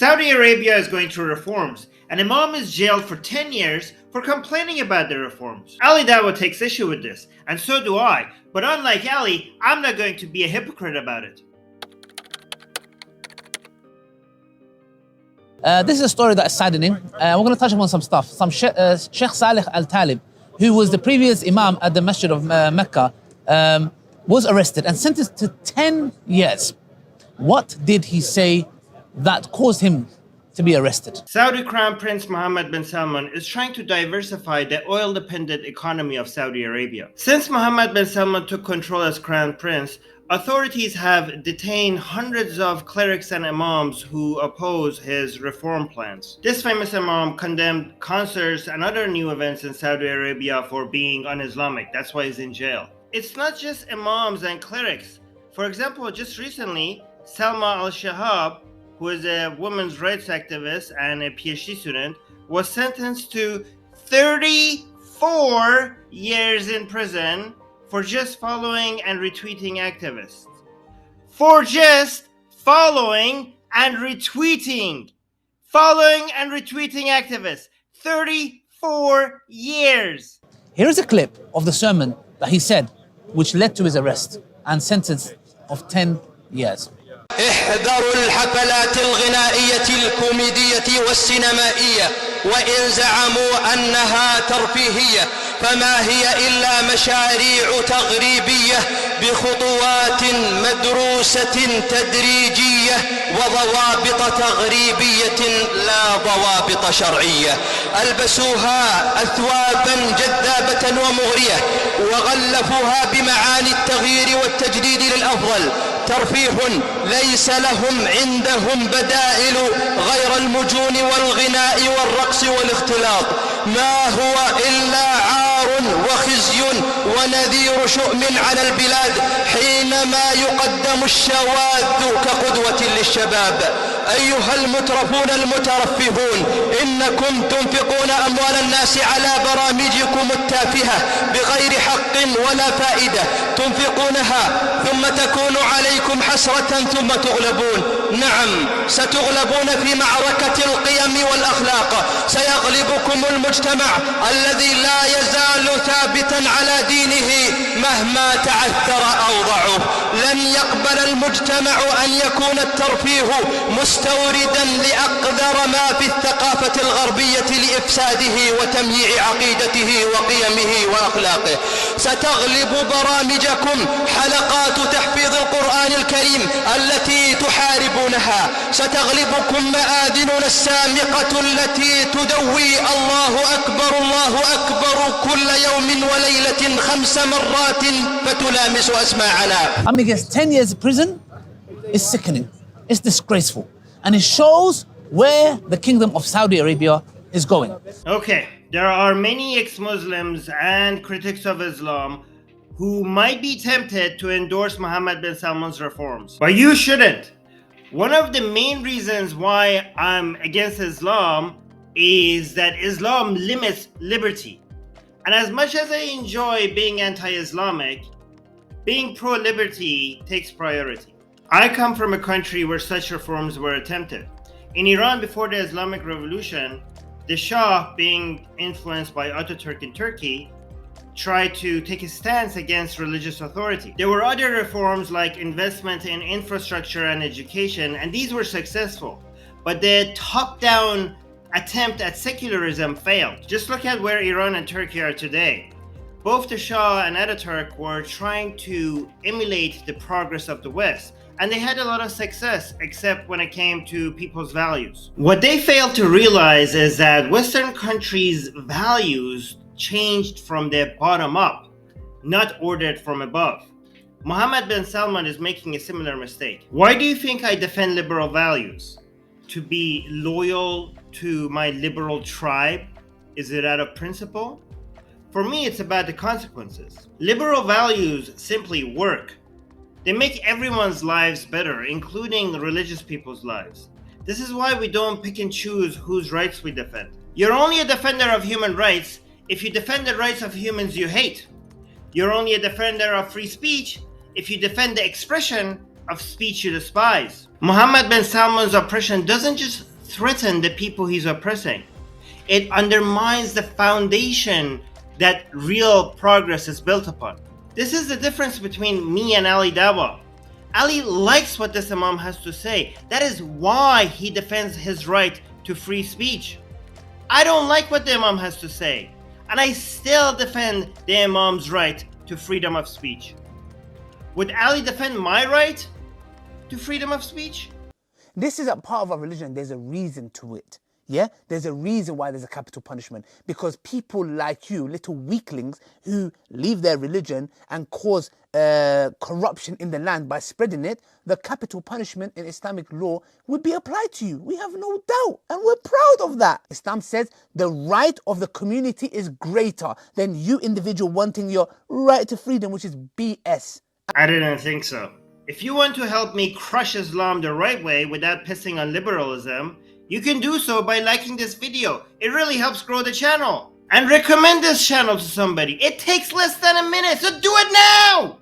Saudi Arabia is going through reforms, and Imam is jailed for 10 years for complaining about the reforms. Ali Dawah takes issue with this, and so do I, but unlike Ali, I'm not going to be a hypocrite about it. This is a story that is saddening. We're going to touch upon some stuff. Sheikh Saleh Al-Talib, who was the previous Imam at the Masjid of Mecca, was arrested and sentenced to 10 years. What did he say that caused him to be arrested? Saudi Crown Prince Mohammed bin Salman is trying to diversify the oil-dependent economy of Saudi Arabia. Since Mohammed bin Salman took control as Crown Prince, authorities have detained hundreds of clerics and imams who oppose his reform plans. This famous imam condemned concerts and other new events in Saudi Arabia for being un-Islamic. That's why he's in jail. It's not just imams and clerics. For example, just recently, Salma al-Shahab, who is a women's rights activist and a PhD student, was sentenced to 34 years in prison for just following and retweeting activists. For just following and retweeting. Following and retweeting activists. 34 years. Here is a clip of the sermon that he said, which led to his arrest and sentence of 10 years. احذروا الحفلات الغنائية الكوميدية والسينمائية وإن زعموا أنها ترفيهية فما هي إلا مشاريع تغريبية بخطوات مدروسة تدريجية وضوابط تغريبية لا ضوابط شرعية. ألبسوها أثوابا جذابة ومغرية وغلفوها بمعاني التغيير والتجديد للأفضل. ترفيه ليس لهم عندهم بدائل غير المجون والغناء والرقص والاختلاط. ما هو إلا عار وخزي ونذير شؤم على البلاد حينما يقدم الشواذ كقدوة للشباب. أيها المترفون المترفهون إنكم تنفقون أموال الناس على برامجكم التافهة بغير حق ولا فائدة تنفقونها ثم تكون عليكم حسرة ثم تغلبون. نعم ستغلبون في معركة القيم والأخلاق. سيغلبكم المجتمع الذي لا يزال ثابتا على دينه مهما تعثر أو ضعف. لن يقبل المجتمع أن يكون الترفيه مستوردا لأقذر ما في الثقافة الغربية لإفساده وتمييع عقيدته وقيمه وأخلاقه. ستغلب برامجكم حلقات تحفيظ القرآن الكريم التي تحاربونها. ستغلبكم مآذننا السامقة التي تدوي الله أكبر كل يوم وليلة 5 مرات فتلامس أسماعنا. I mean, he gets 10 years in prison. It's sickening. It's disgraceful. And it shows where the kingdom of Saudi Arabia is going. Okay, there are many ex-Muslims and critics of Islam who might be tempted to endorse Mohammed bin Salman's reforms. But you shouldn't. One of the main reasons why I'm against Islam is that Islam limits liberty. And as much as I enjoy being anti-Islamic, being pro-liberty takes priority. I come from a country where such reforms were attempted. In Iran, before the Islamic Revolution, the Shah, being influenced by Ataturk in Turkey, tried to take a stance against religious authority. There were other reforms like investment in infrastructure and education, and these were successful. But the top-down attempt at secularism failed. Just look at where Iran and Turkey are today. Both the Shah and Ataturk were trying to emulate the progress of the West, and they had a lot of success, except when it came to people's values. What they failed to realize is that Western countries' values changed from the bottom up, not ordered from above. Mohammed bin Salman is making a similar mistake. Why do you think I defend liberal values? To be loyal to my liberal tribe? Is it out of principle? For me, it's about the consequences. Liberal values simply work. They make everyone's lives better, including religious people's lives. This is why we don't pick and choose whose rights we defend. You're only a defender of human rights if you defend the rights of humans you hate. You're only a defender of free speech if you defend the expression of speech you despise. Mohammed bin Salman's oppression doesn't just threaten the people he's oppressing. It undermines the foundation that real progress is built upon. This is the difference between me and Ali Dawa. Ali likes what this Imam has to say. That is why he defends his right to free speech. I don't like what the Imam has to say, and I still defend the Imam's right to freedom of speech. Would Ali defend my right to freedom of speech? This is a part of our religion. There's a reason to it. Yeah, there's a reason why there's a capital punishment, because people like you, little weaklings who leave their religion and cause corruption in the land by spreading it, the capital punishment in Islamic law would be applied to you. We have no doubt, and we're proud of that. Islam says the right of the community is greater than you individual wanting your right to freedom, which is BS. I didn't think so. If you want to help me crush Islam the right way without pissing on liberalism, you can do so by liking this video. It really helps grow the channel. And recommend this channel to somebody. It takes less than a minute, so do it now!